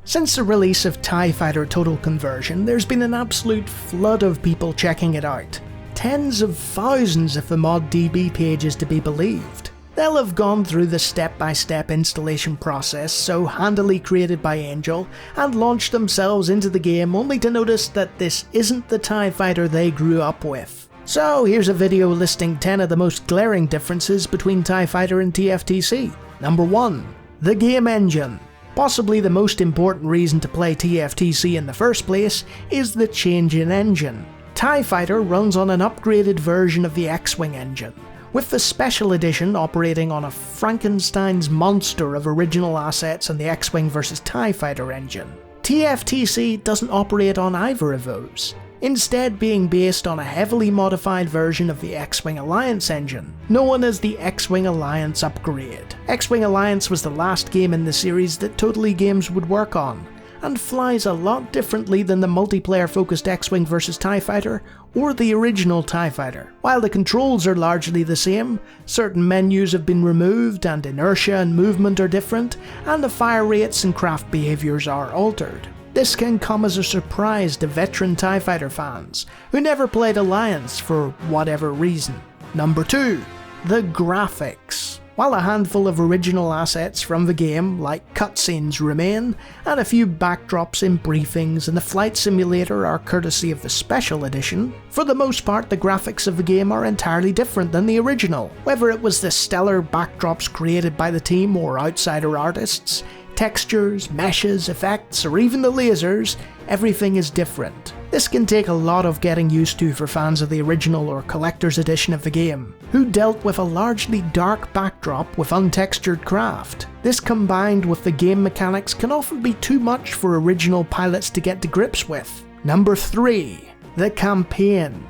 Since the release of TIE Fighter Total Conversion, there's been an absolute flood of people checking it out. Tens of thousands if the ModDB page is to be believed. They'll have gone through the step-by-step installation process so handily created by Angel and launched themselves into the game only to notice that this isn't the TIE Fighter they grew up with. So here's a video listing 10 of the most glaring differences between TIE Fighter and TFTC. Number 1. The game engine. Possibly the most important reason to play TFTC in the first place is the change in engine. TIE Fighter runs on an upgraded version of the X-Wing engine, with the Special Edition operating on a Frankenstein's monster of original assets and the X-Wing vs TIE Fighter engine. TFTC doesn't operate on either of those, instead being based on a heavily modified version of the X-Wing Alliance engine, known as the X-Wing Alliance Upgrade. X-Wing Alliance was the last game in the series that Totally Games would work on, and flies a lot differently than the multiplayer-focused X-Wing vs TIE Fighter or the original TIE Fighter. While the controls are largely the same, certain menus have been removed and inertia and movement are different, and the fire rates and craft behaviours are altered. This can come as a surprise to veteran TIE Fighter fans who never played Alliance for whatever reason. Number 2. The graphics. While a handful of original assets from the game, like cutscenes, remain, and a few backdrops in briefings and the flight simulator are courtesy of the Special Edition, for the most part the graphics of the game are entirely different than the original. Whether it was the stellar backdrops created by the team or outsider artists, textures, meshes, effects, or even the lasers, everything is different. This can take a lot of getting used to for fans of the original or collector's edition of the game, who dealt with a largely dark backdrop with untextured craft. This combined with the game mechanics can often be too much for original pilots to get to grips with. Number 3. The campaign.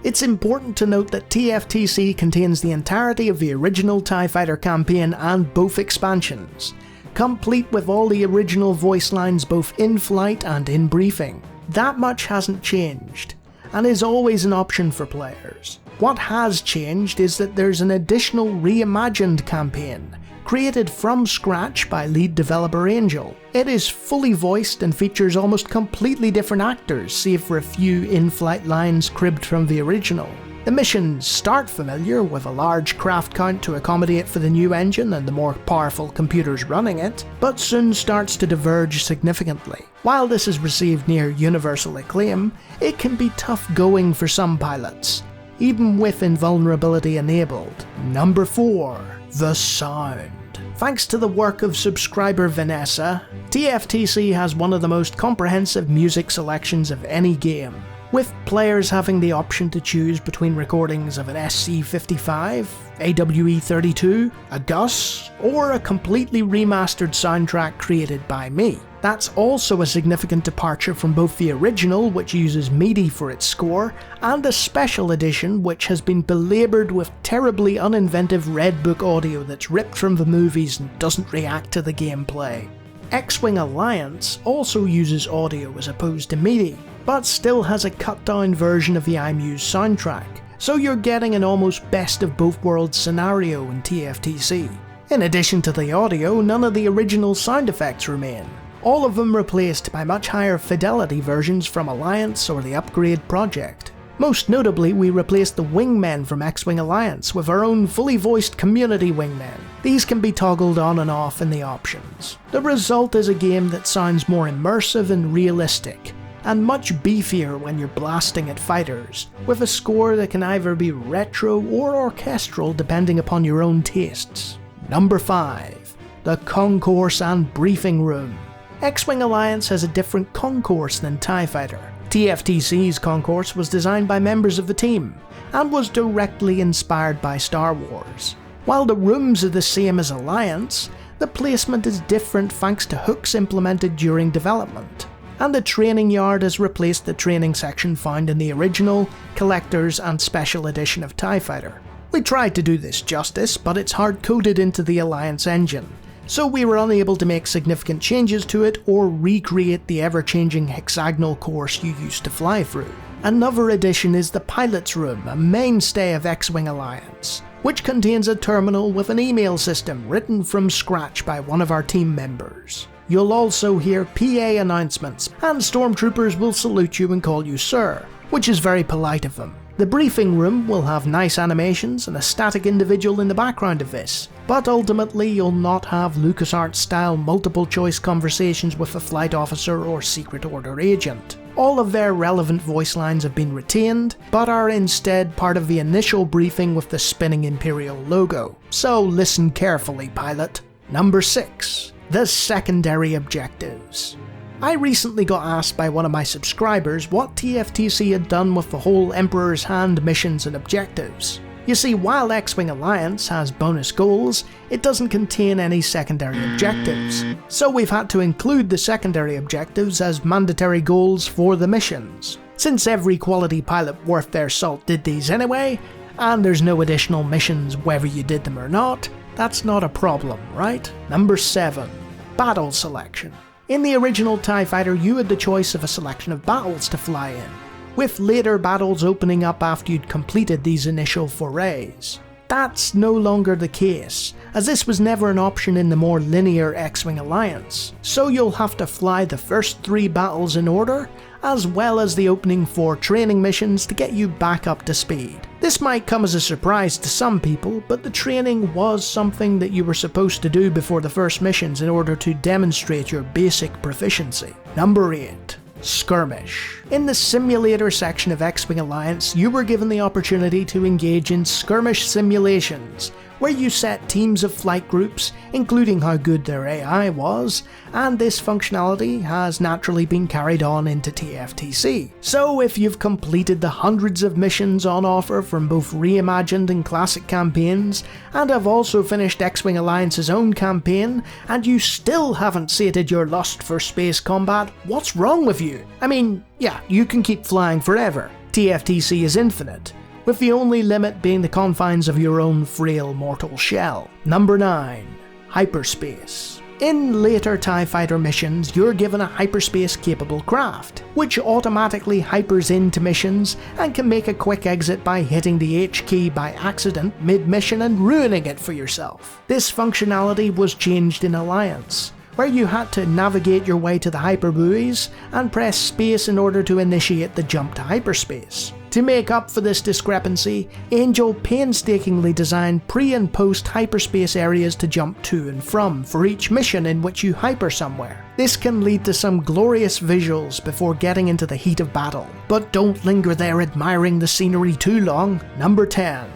It's important to note that TFTC contains the entirety of the original TIE Fighter campaign and both expansions, complete with all the original voice lines both in flight and in briefing. That much hasn't changed, and is always an option for players. What has changed is that there's an additional reimagined campaign, created from scratch by lead developer Angel. It is fully voiced and features almost completely different actors, save for a few in-flight lines cribbed from the original. The missions start familiar, with a large craft count to accommodate for the new engine and the more powerful computers running it, but soon starts to diverge significantly. While this has received near universal acclaim, it can be tough going for some pilots, even with invulnerability enabled. Number 4. The sound. Thanks to the work of subscriber Vanessa, TFTC has one of the most comprehensive music selections of any game, with players having the option to choose between recordings of an SC-55, AWE-32, a Gus, or a completely remastered soundtrack created by me. That's also a significant departure from both the original, which uses MIDI for its score, and the Special Edition, which has been belaboured with terribly uninventive Red Book audio that's ripped from the movies and doesn't react to the gameplay. X-Wing Alliance also uses audio as opposed to MIDI, but still has a cut-down version of the iMuse soundtrack, so you're getting an almost best of both worlds scenario in TFTC. In addition to the audio, none of the original sound effects remain, all of them replaced by much higher fidelity versions from Alliance or the Upgrade project. Most notably, we replaced the wingmen from X-Wing Alliance with our own fully voiced community wingmen. These can be toggled on and off in the options. The result is a game that sounds more immersive and realistic, and much beefier when you're blasting at fighters, with a score that can either be retro or orchestral depending upon your own tastes. Number 5. The Concourse and Briefing Room. X-Wing Alliance has a different concourse than TIE Fighter. TFTC's concourse was designed by members of the team, and was directly inspired by Star Wars. While the rooms are the same as Alliance, the placement is different thanks to hooks implemented during development, and the training yard has replaced the training section found in the original, collector's and special edition of TIE Fighter. We tried to do this justice, but it's hard-coded into the Alliance engine, so we were unable to make significant changes to it or recreate the ever-changing hexagonal course you used to fly through. Another addition is the Pilot's Room, a mainstay of X-Wing Alliance, which contains a terminal with an email system written from scratch by one of our team members. You'll also hear PA announcements, and stormtroopers will salute you and call you sir, which is very polite of them. The briefing room will have nice animations and a static individual in the background of this, but ultimately you'll not have LucasArts-style multiple-choice conversations with a flight officer or Secret Order agent. All of their relevant voice lines have been retained, but are instead part of the initial briefing with the spinning Imperial logo. So listen carefully, pilot. Number 6. The secondary objectives. I recently got asked by one of my subscribers what TFTC had done with the whole Emperor's Hand missions and objectives. You see, while X-Wing Alliance has bonus goals, it doesn't contain any secondary objectives, so we've had to include the secondary objectives as mandatory goals for the missions. Since every quality pilot worth their salt did these anyway, and there's no additional missions whether you did them or not, that's not a problem, right? Number 7. Battle selection. In the original TIE Fighter, you had the choice of a selection of battles to fly in, with later battles opening up after you'd completed these initial forays. That's no longer the case, as this was never an option in the more linear X-Wing Alliance, so you'll have to fly the first 3 battles in order, as well as the opening 4 training missions to get you back up to speed. This might come as a surprise to some people, but the training was something that you were supposed to do before the first missions in order to demonstrate your basic proficiency. Number 8. Skirmish. In the simulator section of X-Wing Alliance, you were given the opportunity to engage in skirmish simulations, where you set teams of flight groups, including how good their AI was, and this functionality has naturally been carried on into TFTC. So if you've completed the hundreds of missions on offer from both reimagined and classic campaigns, and have also finished X-Wing Alliance's own campaign, and you still haven't sated your lust for space combat, what's wrong with you? I mean, yeah, you can keep flying forever. TFTC is infinite, with the only limit being the confines of your own frail mortal shell. Number 9. Hyperspace. In later TIE Fighter missions, you're given a hyperspace-capable craft, which automatically hypers into missions and can make a quick exit by hitting the H key by accident mid-mission and ruining it for yourself. This functionality was changed in Alliance, where you had to navigate your way to the hyperbuoys and press space in order to initiate the jump to hyperspace. To make up for this discrepancy, Angel painstakingly designed pre- and post-hyperspace areas to jump to and from for each mission in which you hyper somewhere. This can lead to some glorious visuals before getting into the heat of battle, but don't linger there admiring the scenery too long. Number 10.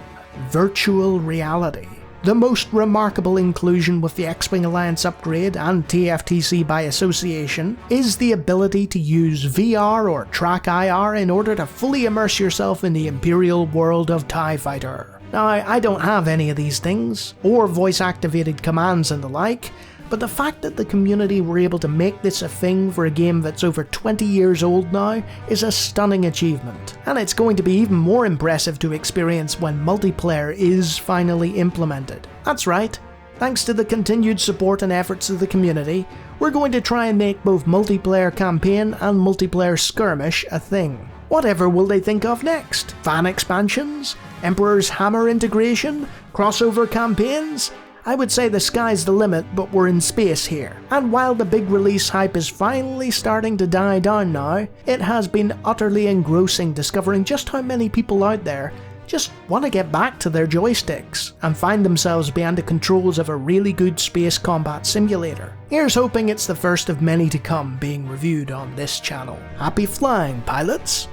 Virtual reality. The most remarkable inclusion with the X-Wing Alliance upgrade and TFTC by association is the ability to use VR or Track IR in order to fully immerse yourself in the Imperial world of TIE Fighter. Now, I don't have any of these things, or voice-activated commands and the like, but the fact that the community were able to make this a thing for a game that's over 20 years old now is a stunning achievement, and it's going to be even more impressive to experience when multiplayer is finally implemented. That's right, thanks to the continued support and efforts of the community, we're going to try and make both multiplayer campaign and multiplayer skirmish a thing. Whatever will they think of next? Fan expansions? Emperor's Hammer integration? Crossover campaigns? I would say the sky's the limit, but we're in space here. And while the big release hype is finally starting to die down now, it has been utterly engrossing discovering just how many people out there just want to get back to their joysticks and find themselves behind the controls of a really good space combat simulator. Here's hoping it's the first of many to come being reviewed on this channel. Happy flying, pilots!